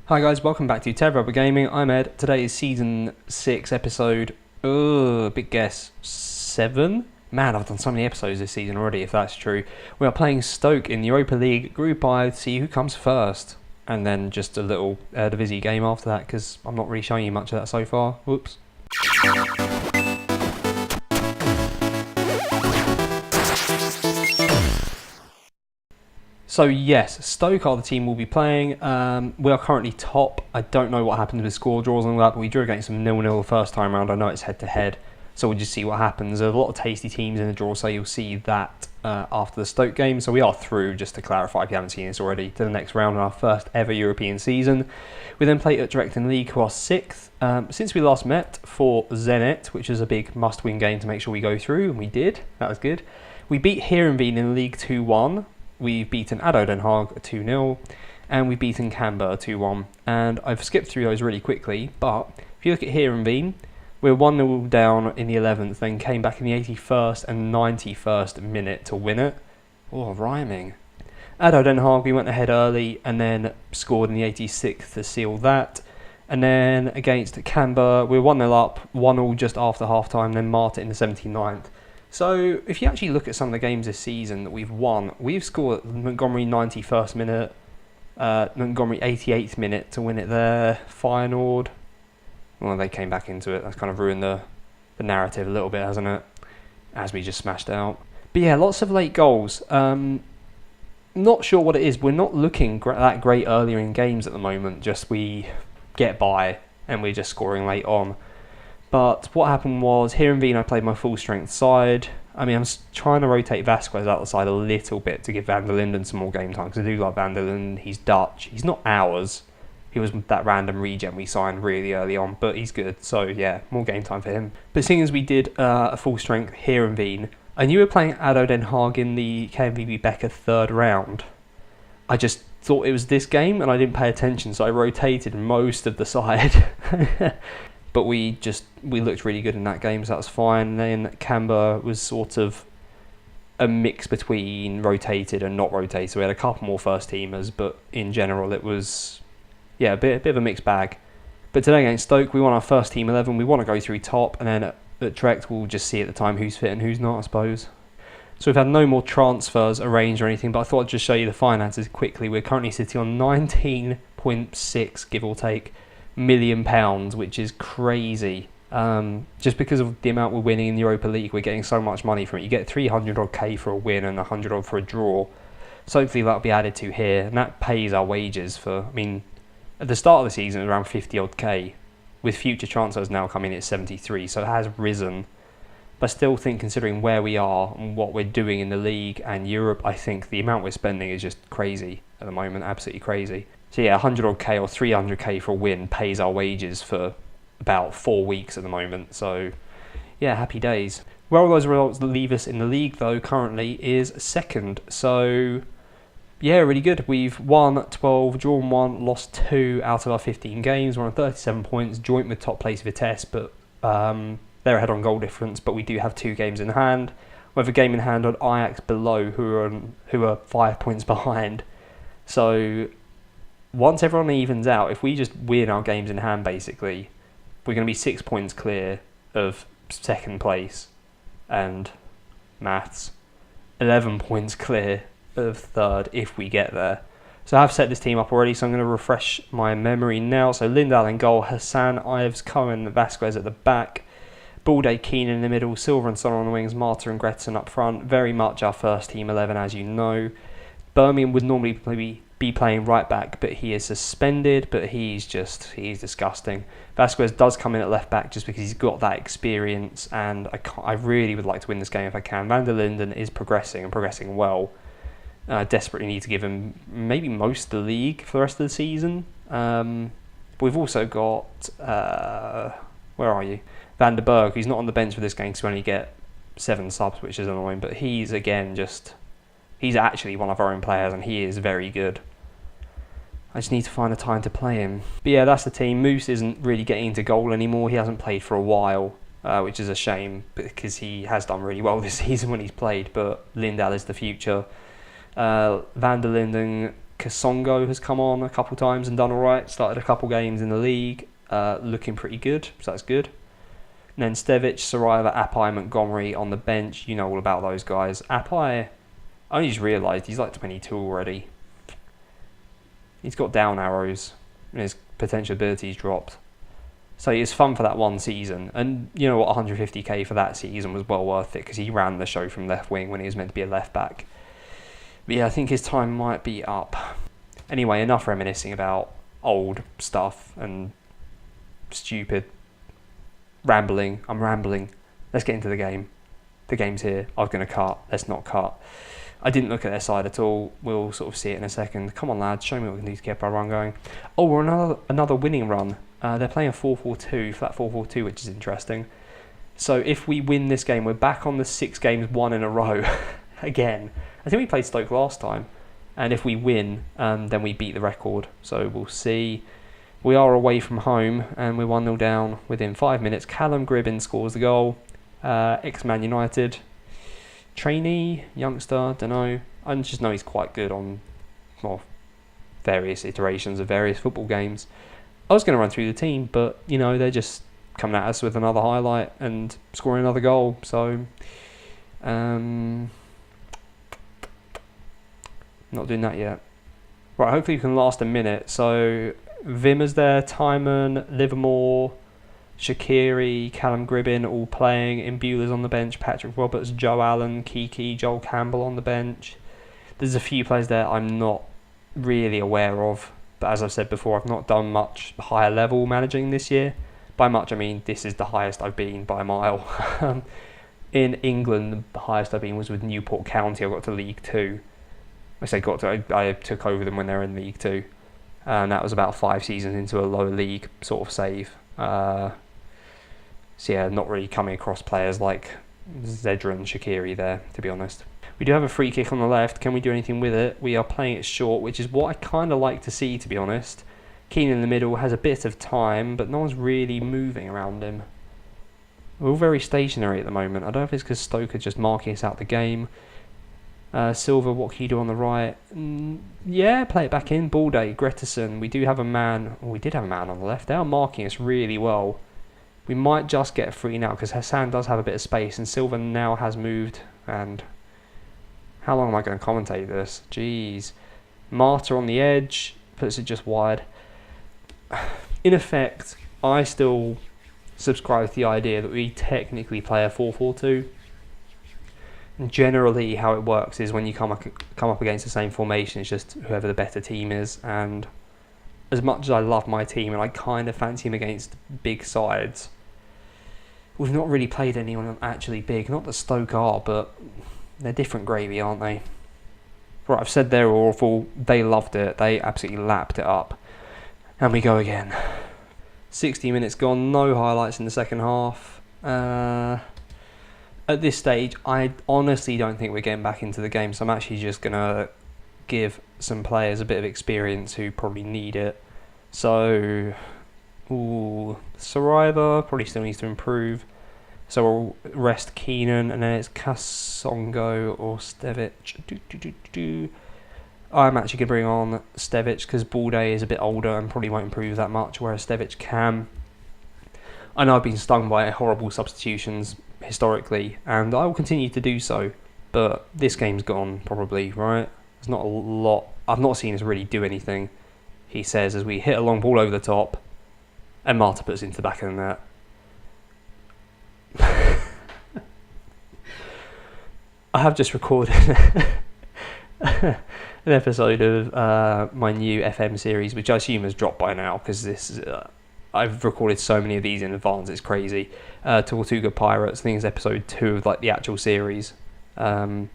Hi guys, welcome back to TedRedwood Gaming. I'm Ed. Today is Season 6, Episode, big guess, 7? Man, I've done so many episodes this season already, if that's true. We are playing Stoke in the Europa League Group I to see who comes first. And then just a little Divisie game after that, because I'm not really showing you much of that so far. Whoops. So yes, Stoke are the team we'll be playing. We are currently top. I don't know what happens with score draws and all that, but we drew against them 0-0 the first time round. I know it's head-to-head, so we'll just see what happens. There's a lot of tasty teams in the draw, so you'll see that after the Stoke game. So we are through, just to clarify if you haven't seen this already, to the next round in our first ever European season. We then play Utrecht in League, who are 6th. Since we last met for Zenit, which is a big must-win game to make sure we go through, and we did. That was good. We beat Heerenveen in League 2-1. We've beaten ADO Den Haag 2-0, and we've beaten Canberra 2-1. And I've skipped through those really quickly, but if you look at Heerenveen, we're 1-0 down in the 11th, then came back in the 81st and 91st minute to win it. Oh, rhyming. ADO Den Haag, we went ahead early and then scored in the 86th to seal that. And then against Canberra, we were 1-0 up, 1-0 just after half-time, then Marta in the 79th. So, if you actually look at some of the games this season that we've won, we've scored Montgomery 91st minute, Montgomery 88th minute to win it there, Feyenoord. Well, they came back into it. That's kind of ruined the narrative a little bit, hasn't it? As we just smashed out. But yeah, lots of late goals. Not sure what it is. We're not looking that great earlier in games at the moment. Just we get by and we're just scoring late on. But what happened was, Heerenveen I played my full strength side. I mean, I'm trying to rotate Vasquez out the side a little bit to give Van der Linden some more game time, because I do like Van der Linden. He's Dutch. He's not ours. He was that random regen we signed really early on, but he's good. So yeah, more game time for him. But seeing as we did a full strength Heerenveen, I knew we were playing ADO Den Haag in the KNVB Becker third round. I just thought it was this game and I didn't pay attention, so I rotated most of the side. But we looked really good in that game, so that was fine. And then Canberra was sort of a mix between rotated and not rotated. So we had a couple more first teamers, but in general it was, yeah, a bit of a mixed bag. But today against Stoke, we won our first team 11. We want to go through top, and then at Utrecht we'll just see at the time who's fit and who's not, I suppose. So we've had no more transfers arranged or anything, but I thought I'd just show you the finances quickly. We're currently sitting on 19.6, give or take, £1 million, which is crazy. Just because of the amount we're winning in the Europa League, we're getting so much money from it. You get 300 odd K for a win and 100 odd for a draw. So hopefully that'll be added to here, and that pays our wages for, I mean, at the start of the season it was around 50 odd K. With future transfers now coming in at 73, so it has risen. But I still think, considering where we are and what we're doing in the league and Europe, I think the amount we're spending is just crazy at the moment, absolutely crazy. So yeah, 100 odd K or 300k for a win pays our wages for about 4 weeks at the moment. So yeah, happy days. Where all those results leave us in the league though currently is second. So yeah, really good. We've won 12, drawn 1, lost 2 out of our 15 games. We're on 37 points, joint with top place Vitesse, but they're ahead on goal difference, but we do have 2 games in hand. We have a game in hand on Ajax below, who are 5 points behind. So once everyone evens out, if we just win our games in hand, basically, we're going to be 6 points clear of second place, and maths, 11 points clear of third if we get there. So I've set this team up already, so I'm going to refresh my memory now. So Lindahl in goal, Hassan, Ives, Cohen, Vasquez at the back, Balde, Keane in the middle, Silver and Son on the wings, Marta and Gretson up front. Very much our first team 11, as you know. Birmingham would normally be playing right back, but he is suspended, but he's disgusting. Vasquez does come in at left back just because he's got that experience, and I really would like to win this game if I can. Van der Linden is progressing well. Desperately need to give him maybe most of the league for the rest of the season. We've also got where are you? Van der Berg, who's not on the bench for this game because we only get 7 subs, which is annoying, but he's again he's actually one of our own players and he is very good. I just need to find a time to play him. But yeah, that's the team. Moose isn't really getting into goal anymore. He hasn't played for a while, which is a shame because he has done really well this season when he's played, but Lindahl is the future. Van der Linden Kasongo has come on a couple times and done alright. Started a couple games in the league, looking pretty good, so that's good. And then Stevic, Saraiva, Apai, Montgomery on the bench. You know all about those guys. Apai, I only just realised he's like 22 already. He's got down arrows and his potential abilities dropped. So it's fun for that one season. And you know what, 150k for that season was well worth it because he ran the show from left wing when he was meant to be a left back. But yeah, I think his time might be up. Anyway, enough reminiscing about old stuff and stupid rambling. I'm rambling. Let's get into the game. The game's here. I was going to cut. Let's not cut. I didn't look at their side at all. We'll sort of see it in a second. Come on, lads. Show me what we can do to keep our run going. Oh, we're on another winning run. They're playing a 4-4-2, flat 4-4-2, which is interesting. So if we win this game, we're back on the 6 games won in a row again. I think we played Stoke last time. And if we win, then we beat the record. So we'll see. We are away from home, and we're 1-0 down within 5 minutes. Callum Gribbin scores the goal. Ex-Man United. Trainee, youngster, don't know. I just know he's quite good on various iterations of various football games. I was going to run through the team, but, you know, they're just coming at us with another highlight and scoring another goal. So, not doing that yet. Right, hopefully you can last a minute. So, Vimmer's there, Timon, Livermore, Shaqiri, Callum Gribbin all playing. Imbula's on the bench, Patrick Roberts, Joe Allen, Kiki, Joel Campbell on the bench. There's a few players there I'm not really aware of. But as I've said before, I've not done much higher level managing this year. By much, I mean this is the highest I've been by a mile. In England, the highest I've been was with Newport County. I got to League 2. I took over them when they were in League 2. And that was about 5 seasons into a lower league sort of save. So yeah, not really coming across players like Zedra and Shaqiri there, to be honest. We do have a free kick on the left. Can we do anything with it? We are playing it short, which is what I kind of like to see, to be honest. Keane in the middle has a bit of time, but no one's really moving around him. We're all very stationary at the moment. I don't know if it's because Stoke are just marking us out the game. Silva, what can you do on the right? Yeah, play it back in. Balde, Gretterson. We did have a man on the left. They are marking us really well. We might just get a free now because Hassan does have a bit of space and Silva now has moved. And how long am I going to commentate this? Jeez. Marta on the edge, puts it just wide. In effect, I still subscribe to the idea that we technically play a 4-4-2. And generally how it works is when you come up against the same formation, it's just whoever the better team is. And as much as I love my team and I kind of fancy him against big sides, we've not really played anyone actually big. Not that Stoke are, but they're different gravy, aren't they? Right, I've said they're awful. They loved it. They absolutely lapped it up. And we go again. 60 minutes gone. No highlights in the second half. At this stage, I honestly don't think we're getting back into the game. So I'm actually just going to give some players a bit of experience who probably need it. So, Saraiva probably still needs to improve. So we'll rest Keenan, and then it's Kasongo or Stevic. I'm actually going to bring on Stevic because Balde is a bit older and probably won't improve that much, whereas Stevic can. I know I've been stung by horrible substitutions historically, and I will continue to do so, but this game's gone probably, right? There's not a lot. I've not seen us really do anything, he says, as we hit a long ball over the top, and Marta puts it into the back of the net. I have just recorded an episode of my new FM series, which I assume has dropped by now because this I've recorded so many of these in advance, it's crazy. Tortuga Pirates, I think it's episode 2 of like the actual series, and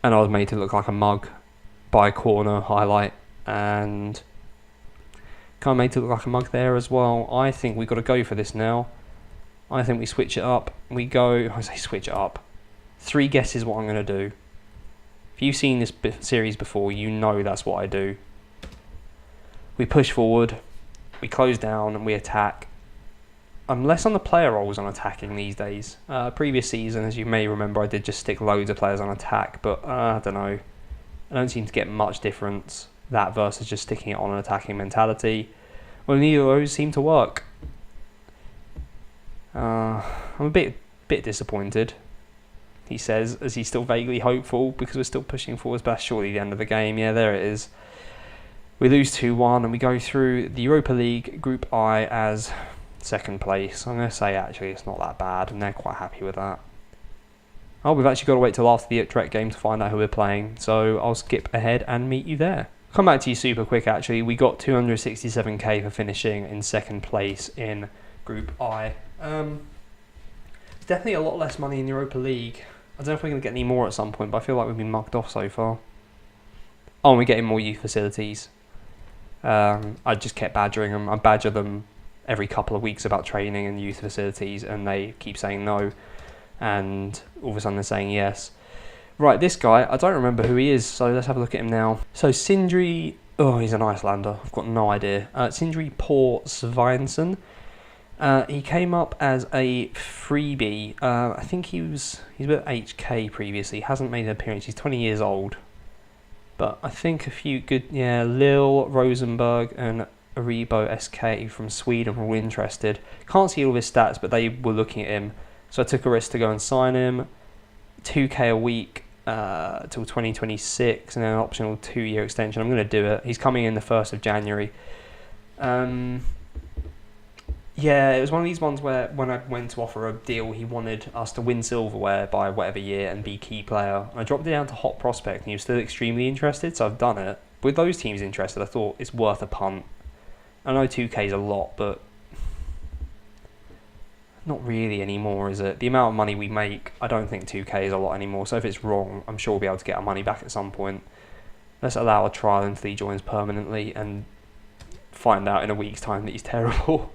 I was made to look like a mug by a corner highlight, and kind of made to look like a mug there as well. I think we've got to go for this now. I think we switch it up. We go, I say switch it up. 3 guesses what I'm going to do. If you've seen this series before, you know that's what I do. We push forward, we close down, and we attack. I'm less on the player roles on attacking these days. Previous season, as you may remember, I did just stick loads of players on attack, but I don't know. I don't seem to get much difference. that versus just sticking it on an attacking mentality. Well, neither of those seem to work. I'm a bit disappointed, he says, as he's still vaguely hopeful because we're still pushing forwards, but that's surely the end of the game. Yeah, there it is. We lose 2-1 and we go through the Europa League Group I as second place. I'm going to say actually it's not that bad and they're quite happy with that. Oh, we've actually got to wait till after the Utrecht game to find out who we're playing, so I'll skip ahead and meet you there. Come back to you super quick actually. We got 267k for finishing in second place in Group I. It's definitely a lot less money in the Europa League. I don't know if we're going to get any more at some point, but I feel like we've been mugged off so far. Oh, and we're getting more youth facilities. I just kept badgering them. I badger them every couple of weeks about training and youth facilities, and they keep saying no. And all of a sudden they're saying yes. Right, this guy, I don't remember who he is, so let's have a look at him now. So Sindri, oh, he's an Icelander. I've got no idea. Sindri Sveinsson. He came up as a freebie. I think he's with HK previously. He hasn't made an appearance. He's 20 years old. But I think a few good, Lil, Rosenberg and Aribo SK from Sweden were all interested. Can't see all of his stats, but they were looking at him. So I took a risk to go and sign him. 2k a week till 2026 and then an optional 2-year extension. I'm going to do it. He's coming in the 1st of January. Yeah, it was one of these ones where when I went to offer a deal, he wanted us to win silverware by whatever year and be key player. I dropped it down to hot prospect and he was still extremely interested, so I've done it. With those teams interested, I thought it's worth a punt. I know 2k is a lot, but not really anymore, is it? The amount of money we make, I don't think 2k is a lot anymore, so if it's wrong, I'm sure we'll be able to get our money back at some point. Let's allow a trial until he joins permanently and find out in a week's time that he's terrible.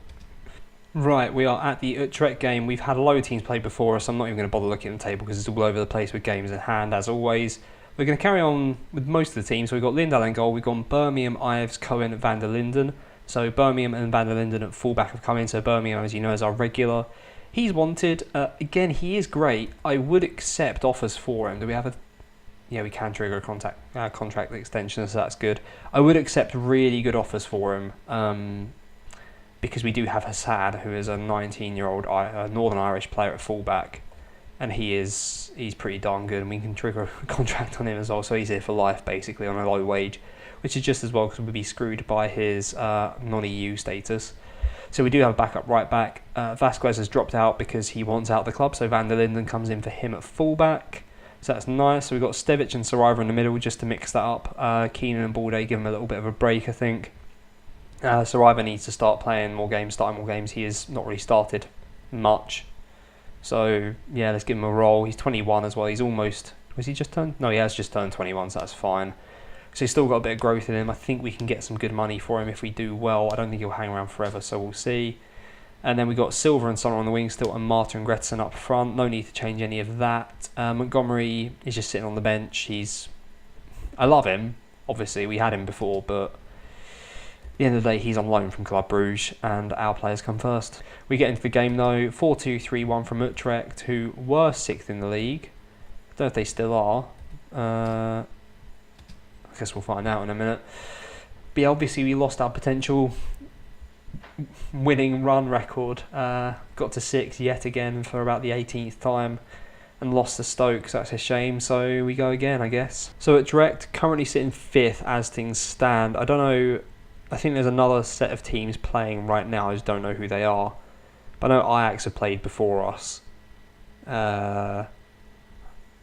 Right, we are at the Utrecht game. We've had a load of teams play before us. I'm not even going to bother looking at the table because it's all over the place with games in hand, as always. We're going to carry on with most of the teams. So we've got Lindahl in goal. We've got Birmingham, Ives, Cohen, Van der Linden. So Birmingham and Van der Linden at fullback have come in. So Birmingham, as you know, is our regular. He's wanted. Again, he is great. I would accept offers for him. Do we have a... Yeah, we can trigger a contract extension, so that's good. I would accept really good offers for him. Because we do have Hassad, who is a 19-year-old Northern Irish player at fullback, and he's pretty darn good, and we can trigger a contract on him as well, so he's here for life, basically, on a low wage, which is just as well because we'd be screwed by his non-EU status. So we do have a backup right back. Vasquez has dropped out because he wants out of the club, so Van der Linden comes in for him at fullback. So that's nice. So we've got Stevic and Saraiva in the middle just to mix that up. Keenan and Balde give him a little bit of a break, I think. Saraiva needs to start playing more games, starting more games. He has not really started much. So, yeah, let's give him a roll. He's 21 as well. He's almost... Was he just turned? No, he has just turned 21, so that's fine. So he's still got a bit of growth in him. I think we can get some good money for him if we do well. I don't think he'll hang around forever, so we'll see. And then we've got Silver and Sonner on the wing still, and Marta and Gretsen up front. No need to change any of that. Montgomery is just sitting on the bench. I love him. Obviously, we had him before, but... At the end of the day, he's on loan from Club Brugge, and our players come first. We get into the game though, 4-2-3-1 from Utrecht, who were 6th in the league. I don't know if they still are. I guess we'll find out in a minute. But yeah, obviously we lost our potential winning run record. Got to 6 yet again for about the 18th time, and lost to Stoke, so that's a shame. So we go again, I guess. So Utrecht currently sitting 5th as things stand. I don't know... I think there's another set of teams playing right now. I just don't know who they are. But I know Ajax have played before us.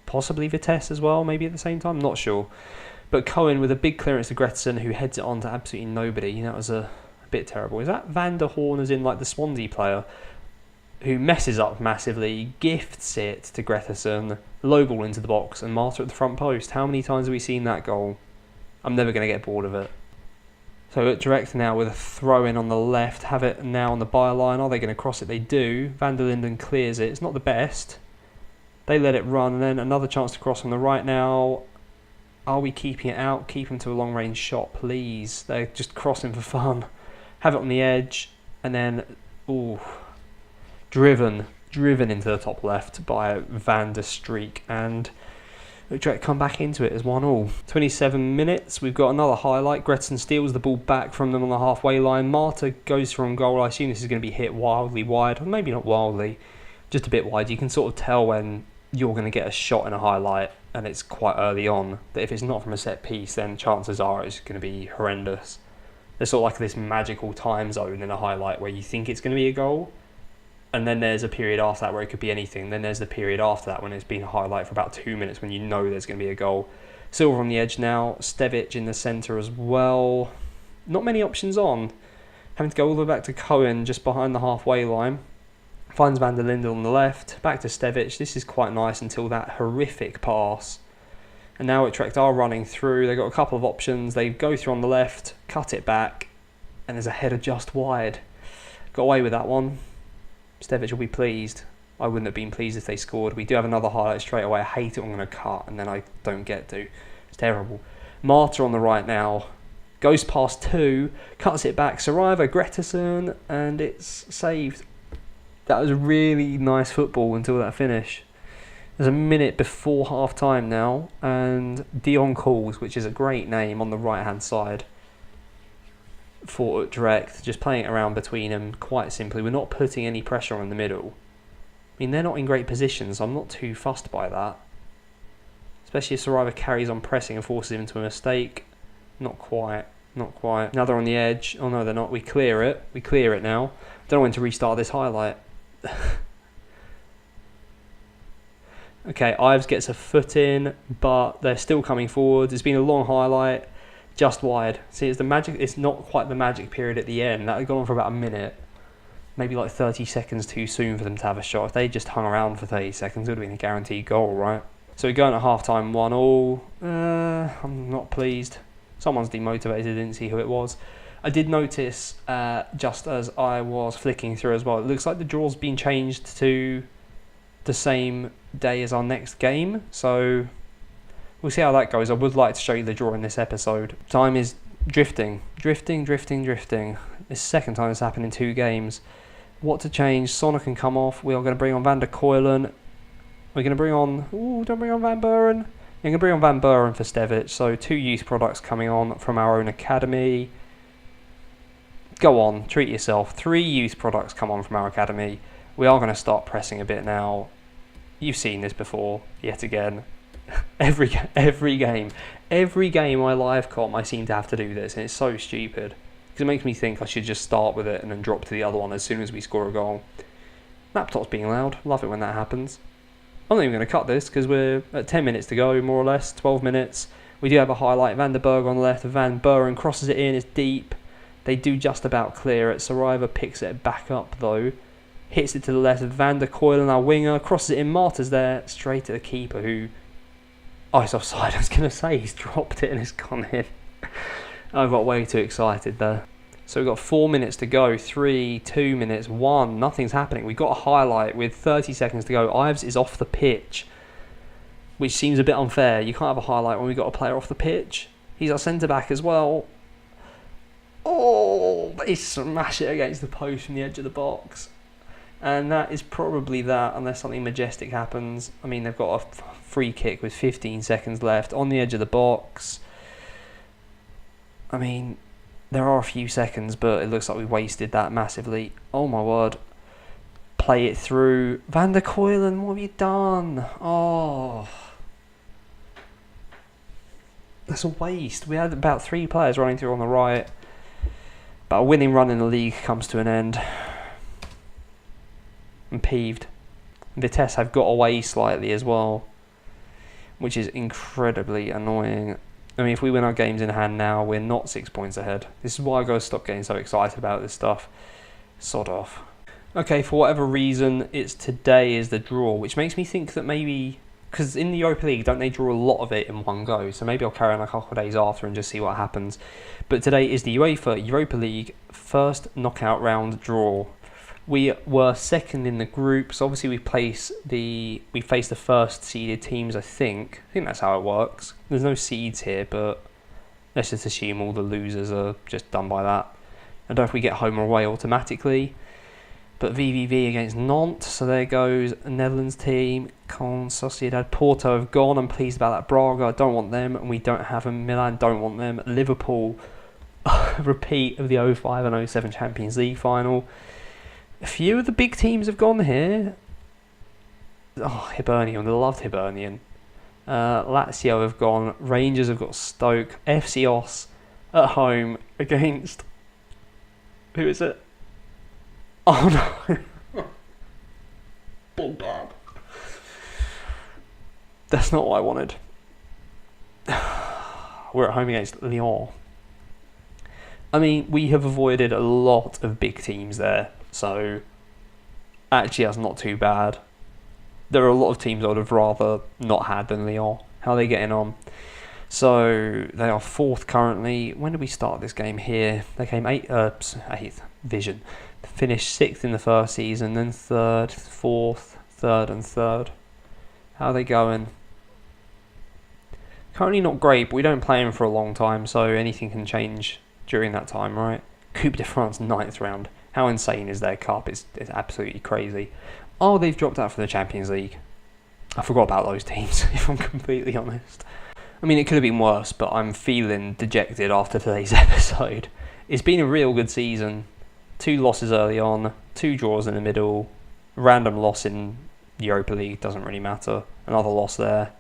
Possibly Vitesse as well, maybe at the same time. Not sure. But Cohen with a big clearance to Gretsen, who heads it on to absolutely nobody. That was a bit terrible. Is that Van der Horn, as in like the Swansea player, who messes up massively, gifts it to Gretsen, low ball into the box, and Marta at the front post? How many times have we seen that goal? I'm never going to get bored of it. So Utrecht now with a throw-in on the left, have it now on the byline. Are they going to cross it? They do. Van der Linden clears it. It's not the best. They let it run, and then another chance to cross on the right now. Are we keeping it out? Keep him to a long-range shot, please. They're just crossing for fun. Have it on the edge, and then, ooh, driven into the top left by Van der Streek. And Utrecht come back into it as 1-1. 27 minutes, we've got another highlight. Gretton steals the ball back from them on the halfway line. Marta goes from goal. I assume this is going to be hit wildly wide, or maybe not wildly, just a bit wide. You can sort of tell when you're going to get a shot in a highlight and it's quite early on, that if it's not from a set piece, then chances are it's going to be horrendous. There's sort of like this magical time zone in a highlight where you think it's going to be a goal, and then there's a period after that where it could be anything. Then there's the period after that when it's been a highlight for about 2 minutes when you know there's going to be a goal. Silver on the edge now, Stevic in the centre as well. Not many options on. Having to go all the way back to Cohen just behind the halfway line. Finds Van der Linde on the left, back to Stevic. This is quite nice until that horrific pass. And now Utrecht are running through. They've got a couple of options. They go through on the left, cut it back, and there's a header just wide. Got away with that one. Stevic will be pleased. I wouldn't have been pleased if they scored. We do have another highlight straight away. I hate it when I'm going to cut and then I don't get to. It's terrible. Marta on the right now. Goes past two, cuts it back. Saraiva, Gretterson, and it's saved. That was really nice football until that finish. There's a minute before half time now, and Dion calls, which is a great name, on the right hand side for Utrecht, just playing it around between them quite simply. We're not putting any pressure on the middle. I mean, they're not in great positions, so I'm not too fussed by that. Especially if Saraiva carries on pressing and forces him into a mistake. Not quite. Now they're on the edge. Oh no, they're not. We clear it now. Don't know when to restart this highlight. Okay, Ives gets a foot in, but they're still coming forward. It's been a long highlight, just wide. See, it's the magic. It's not quite the magic period at the end. That had gone on for about a minute, maybe like 30 seconds too soon for them to have a shot. If they just hung around for 30 seconds, it would have been a guaranteed goal, right? So we're going at half-time 1-1. I'm not pleased. Someone's demotivated, didn't see who it was. I did notice, just as I was flicking through as well, it looks like the draw's been changed to the same day as our next game, so we'll see how that goes. I would like to show you the draw in this episode. Time is drifting. This is the second time it's happened in 2 games. What to change? Sonna can come off. We are going to bring on Van der Kuylen. We're going to bring on... don't bring on Van Buren. We're going to bring on Van Buren for Stevic. So 2 youth products coming on from our own academy. Go on, treat yourself. 3 youth products come on from our academy. We are going to start pressing a bit now. You've seen this before, yet again. Every game I live comp, I seem to have to do this, and it's so stupid. Because it makes me think I should just start with it and then drop to the other one as soon as we score a goal. Laptop's being loud. Love it when that happens. I'm not even going to cut this because we're at 10 minutes to go, more or less, 12 minutes. We do have a highlight. Van der Berg on the left. Van Buren crosses it in. It's deep. They do just about clear it. Saraiva picks it back up, though. Hits it to the left of Van der Kuylen, our winger. Crosses it in. Marta's there. Straight to the keeper, who... Oh, he's offside. I was going to say he's dropped it and it's gone in. I got way too excited there. So we've got 4 minutes to go. 3, 2 minutes, 1. Nothing's happening. We've got a highlight with 30 seconds to go. Ives is off the pitch, which seems a bit unfair. You can't have a highlight when we've got a player off the pitch. He's our centre-back as well. Oh, they smash it against the post from the edge of the box. And that is probably that, unless something majestic happens. I mean, they've got a free kick with 15 seconds left on the edge of the box. I mean, there are a few seconds, but it looks like we wasted that massively. Oh my word. Play it through. Van der Kuylen, what have you done? Oh. That's a waste. We had about 3 players running through on the right. But a winning run in the league comes to an end. I'm peeved. Vitesse have got away slightly as well, which is incredibly annoying. I mean, if we win our games in hand now, we're not 6 points ahead. This is why I've got to stop getting so excited about this stuff. Sod off. Okay, for whatever reason, it's today is the draw, which makes me think that maybe... Because in the Europa League, don't they draw a lot of it in one go? So maybe I'll carry on a couple of days after and just see what happens. But today is the UEFA Europa League first knockout round draw. We were second in the group, so obviously we faced the first seeded teams, I think. I think that's how it works. There's no seeds here, but let's just assume all the losers are just done by that. I don't know if we get home or away automatically. But VVV against Nantes, so there goes a Netherlands team. Con Sociedad Porto have gone. I'm pleased about that. Braga, I don't want them, and we don't have them. Milan, don't want them. Liverpool, repeat of the 05 and 07 Champions League final. A few of the big teams have gone here. Oh, Hibernian, I loved Hibernian. Lazio have gone. Rangers have got Stoke. FC Os at home against... Who is it? Oh no. Big bad. That's not what I wanted. We're at home against Lyon. I mean, we have avoided a lot of big teams there, so actually that's not too bad. There are a lot of teams I would have rather not had than Lyon. How are they getting on? So they are 4th currently. When did we start this game here? They came 8th Vision. Finished 6th in the first season, then 3rd, 4th, 3rd and 3rd. How are they going? Currently not great, but we don't play them for a long time, so anything can change during that time, right? Coupe de France 9th round. How insane is their cup? It's absolutely crazy. Oh, they've dropped out from the Champions League. I forgot about those teams, if I'm completely honest. I mean, it could have been worse, but I'm feeling dejected after today's episode. It's been a real good season. 2 losses early on, 2 draws in the middle, random loss in Europa League, doesn't really matter. Another loss there.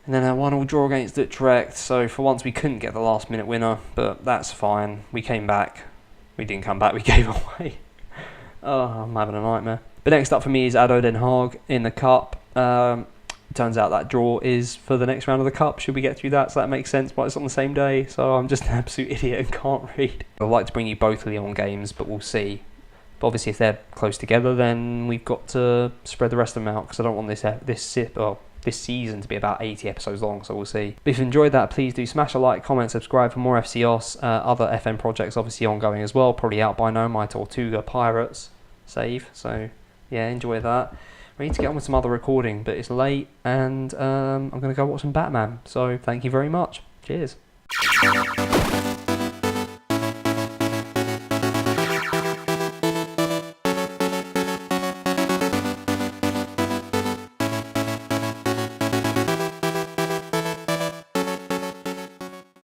And then a 1-1 draw against Utrecht, so for once we couldn't get the last minute winner, but that's fine. We came back. We didn't come back, we gave away. Oh, I'm having a nightmare. But next up for me is ADO Den Haag in the Cup. Turns out that draw is for the next round of the Cup. Should we get through that? So that makes sense, but it's on the same day, so I'm just an absolute idiot and can't read. I'd like to bring you both Lyon games, but we'll see. But obviously if they're close together, then we've got to spread the rest of them out, because I don't want this season to be about 80 episodes long, so we'll see. But if you enjoyed that, please do smash a like, comment, subscribe for more FCOS. Other FM projects obviously ongoing as well, probably out by now, my Tortuga Pirates save, so yeah, enjoy that. We need to get on with some other recording, but it's late, and I'm going to go watch some Batman, so thank you very much. Cheers.